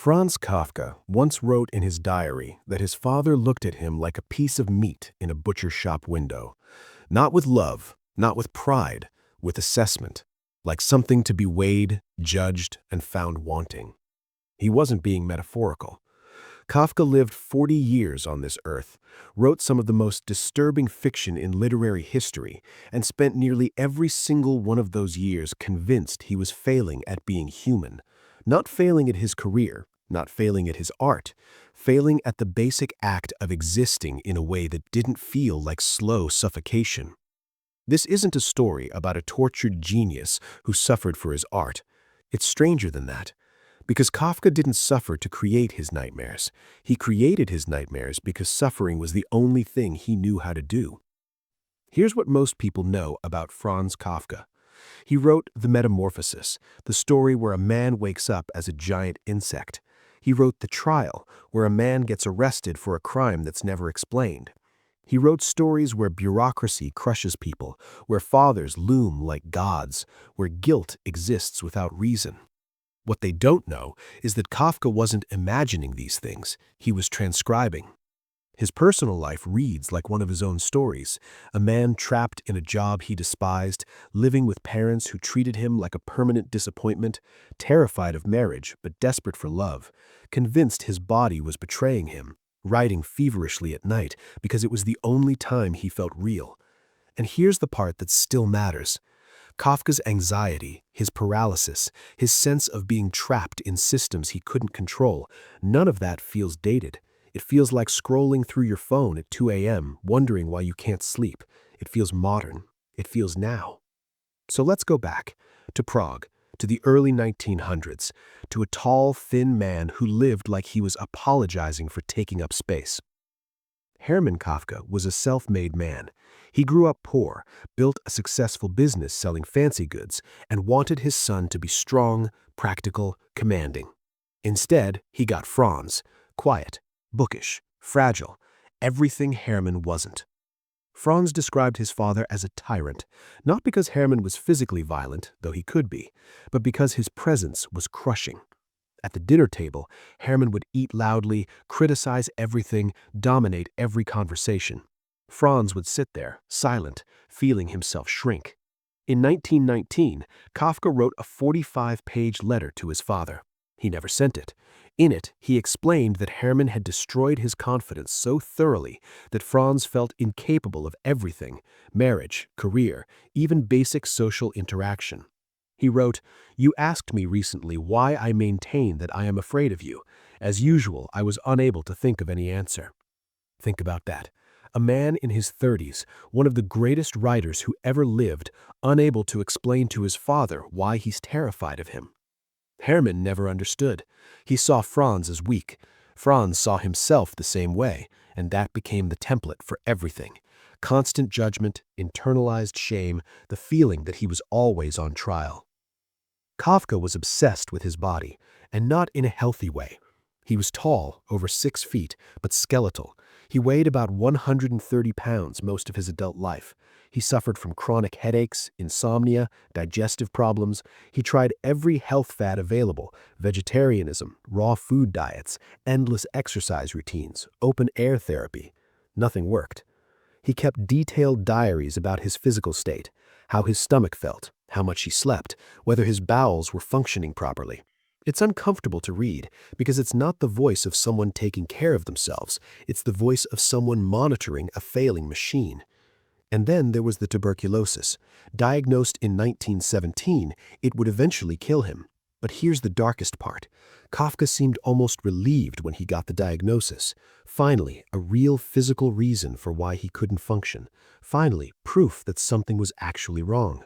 Franz Kafka once wrote in his diary that his father looked at him like a piece of meat in a butcher shop window, not with love, not with pride, with assessment, like something to be weighed, judged, and found wanting. He wasn't being metaphorical. Kafka lived 40 years on this earth, wrote some of the most disturbing fiction in literary history, and spent nearly every single one of those years convinced he was failing at being human. Not failing at his career, not failing at his art, failing at the basic act of existing in a way that didn't feel like slow suffocation. This isn't a story about a tortured genius who suffered for his art. It's stranger than that. Because Kafka didn't suffer to create his nightmares. He created his nightmares because suffering was the only thing he knew how to do. Here's what most people know about Franz Kafka. He wrote The Metamorphosis, the story where a man wakes up as a giant insect. He wrote The Trial, where a man gets arrested for a crime that's never explained. He wrote stories where bureaucracy crushes people, where fathers loom like gods, where guilt exists without reason. What they don't know is that Kafka wasn't imagining these things, he was transcribing. His personal life reads like one of his own stories, a man trapped in a job he despised, living with parents who treated him like a permanent disappointment, terrified of marriage but desperate for love, convinced his body was betraying him, writing feverishly at night because it was the only time he felt real. And here's the part that still matters. Kafka's anxiety, his paralysis, his sense of being trapped in systems he couldn't control, none of that feels dated. It feels like scrolling through your phone at 2 a.m., wondering why you can't sleep. It feels modern. It feels now. So let's go back to Prague, to the early 1900s, to a tall, thin man who lived like he was apologizing for taking up space. Hermann Kafka was a self-made man. He grew up poor, built a successful business selling fancy goods, and wanted his son to be strong, practical, commanding. Instead, he got Franz, quiet, bookish, fragile, everything Hermann wasn't. Franz described his father as a tyrant, not because Hermann was physically violent, though he could be, but because his presence was crushing. At the dinner table, Hermann would eat loudly, criticize everything, dominate every conversation. Franz would sit there, silent, feeling himself shrink. In 1919, Kafka wrote a 45-page letter to his father. He never sent it. In it, he explained that Hermann had destroyed his confidence so thoroughly that Franz felt incapable of everything: marriage, career, even basic social interaction. He wrote, "You asked me recently why I maintain that I am afraid of you. As usual, I was unable to think of any answer." Think about that. A man in his 30s, one of the greatest writers who ever lived, unable to explain to his father why he's terrified of him. Hermann never understood. He saw Franz as weak. Franz saw himself the same way, and that became the template for everything. Constant judgment, internalized shame, the feeling that he was always on trial. Kafka was obsessed with his body, and not in a healthy way. He was tall, over 6 feet, but skeletal. He weighed about 130 pounds most of his adult life. He suffered from chronic headaches, insomnia, digestive problems. He tried every health fad available: vegetarianism, raw food diets, endless exercise routines, open-air therapy. Nothing worked. He kept detailed diaries about his physical state, how his stomach felt, how much he slept, whether his bowels were functioning properly. It's uncomfortable to read because it's not the voice of someone taking care of themselves. It's the voice of someone monitoring a failing machine. And then there was the tuberculosis. Diagnosed in 1917, it would eventually kill him. But here's the darkest part. Kafka seemed almost relieved when he got the diagnosis. Finally, a real physical reason for why he couldn't function. Finally, proof that something was actually wrong.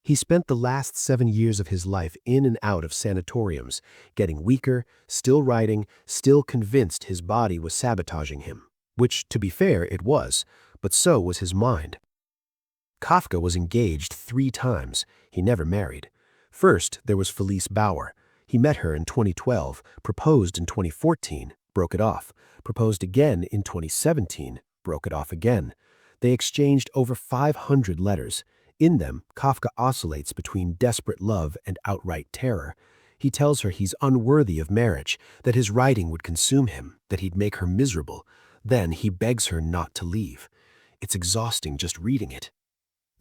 He spent the last 7 years of his life in and out of sanatoriums, getting weaker, still writing, still convinced his body was sabotaging him. Which, to be fair, it was, but so was his mind. Kafka was engaged 3 times. He never married. First, there was Felice Bauer. He met her in 2012, proposed in 2014, broke it off, proposed again in 2017, broke it off again. They exchanged over 500 letters. In them, Kafka oscillates between desperate love and outright terror. He tells her he's unworthy of marriage, that his writing would consume him, that he'd make her miserable. Then he begs her not to leave. It's exhausting just reading it.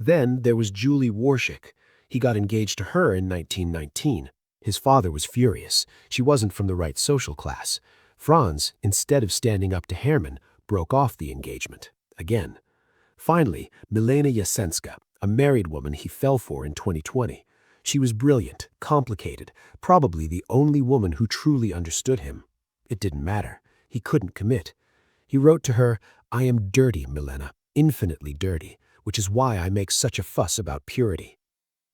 Then there was Julie Warshik. He got engaged to her in 1919. His father was furious. She wasn't from the right social class. Franz, instead of standing up to Hermann, broke off the engagement. Again. Finally, Milena Jasenska, a married woman he fell for in 2020. She was brilliant, complicated, probably the only woman who truly understood him. It didn't matter. He couldn't commit. He wrote to her, "I am dirty, Milena, infinitely dirty, which is why I make such a fuss about purity."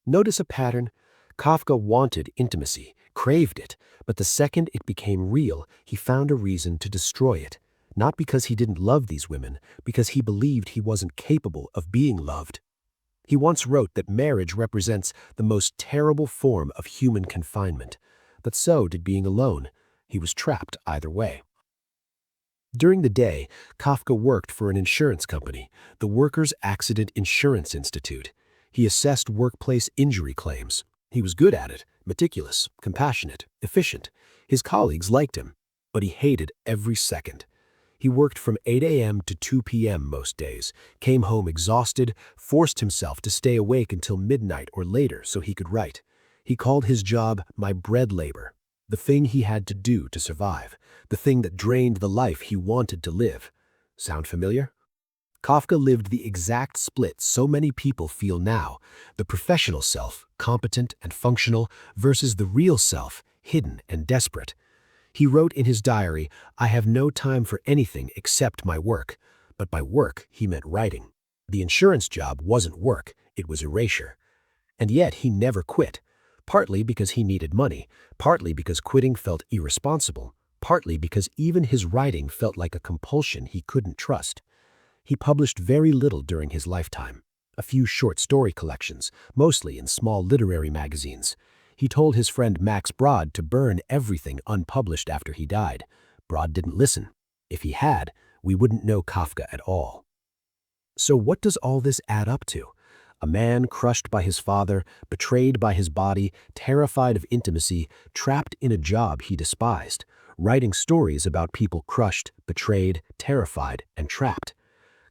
Notice a pattern? Kafka wanted intimacy, craved it, but the second it became real, he found a reason to destroy it. Not because he didn't love these women, because he believed he wasn't capable of being loved. He once wrote that marriage represents the most terrible form of human confinement, but so did being alone. He was trapped either way. During the day, Kafka worked for an insurance company, the Workers' Accident Insurance Institute. He assessed workplace injury claims. He was good at it, meticulous, compassionate, efficient. His colleagues liked him, but he hated every second. He worked from 8 a.m. to 2 p.m. most days, came home exhausted, forced himself to stay awake until midnight or later so he could write. He called his job my bread labor, the thing he had to do to survive, the thing that drained the life he wanted to live. Sound familiar? Kafka lived the exact split so many people feel now, the professional self, competent and functional, versus the real self, hidden and desperate. He wrote in his diary, "I have no time for anything except my work." But by work, he meant writing. The insurance job wasn't work, it was erasure. And yet he never quit, partly because he needed money, partly because quitting felt irresponsible, partly because even his writing felt like a compulsion he couldn't trust. He published very little during his lifetime, a few short story collections, mostly in small literary magazines. He told his friend Max Brod to burn everything unpublished after he died. Brod didn't listen. If he had, we wouldn't know Kafka at all. So what does all this add up to? A man crushed by his father, betrayed by his body, terrified of intimacy, trapped in a job he despised, writing stories about people crushed, betrayed, terrified, and trapped.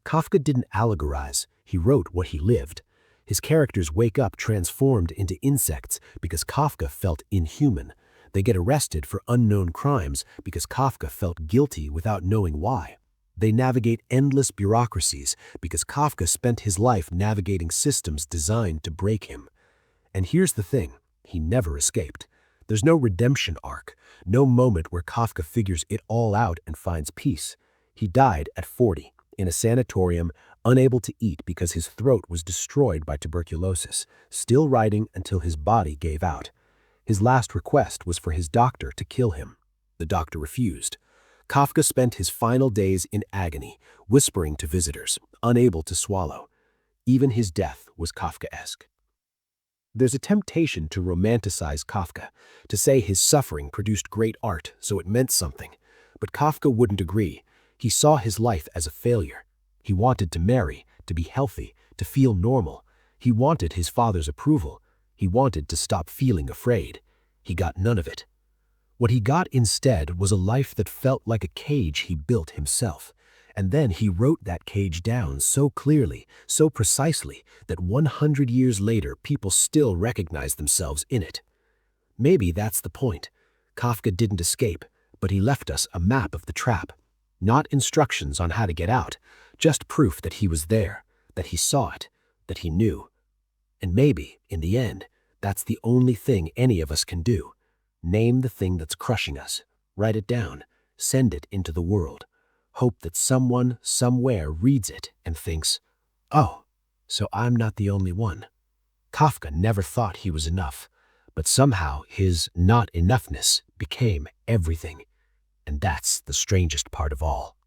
Kafka didn't allegorize, he wrote what he lived. His characters wake up transformed into insects because Kafka felt inhuman. They get arrested for unknown crimes because Kafka felt guilty without knowing why. They navigate endless bureaucracies because Kafka spent his life navigating systems designed to break him. And here's the thing, he never escaped. There's no redemption arc, no moment where Kafka figures it all out and finds peace. He died at 40, in a sanatorium, unable to eat because his throat was destroyed by tuberculosis, still writing until his body gave out. His last request was for his doctor to kill him. The doctor refused. Kafka spent his final days in agony, whispering to visitors, unable to swallow. Even his death was Kafkaesque. There's a temptation to romanticize Kafka, to say his suffering produced great art, so it meant something. But Kafka wouldn't agree. He saw his life as a failure. He wanted to marry, to be healthy, to feel normal. He wanted his father's approval. He wanted to stop feeling afraid. He got none of it. What he got instead was a life that felt like a cage he built himself. And then he wrote that cage down so clearly, so precisely, that 100 years later people still recognize themselves in it. Maybe that's the point. Kafka didn't escape, but he left us a map of the trap. Not instructions on how to get out, just proof that he was there, that he saw it, that he knew. And maybe, in the end, that's the only thing any of us can do. Name the thing that's crushing us, write it down, send it into the world. Hope that someone, somewhere reads it and thinks, "Oh, so I'm not the only one." Kafka never thought he was enough, but somehow his not enoughness became everything. And that's the strangest part of all.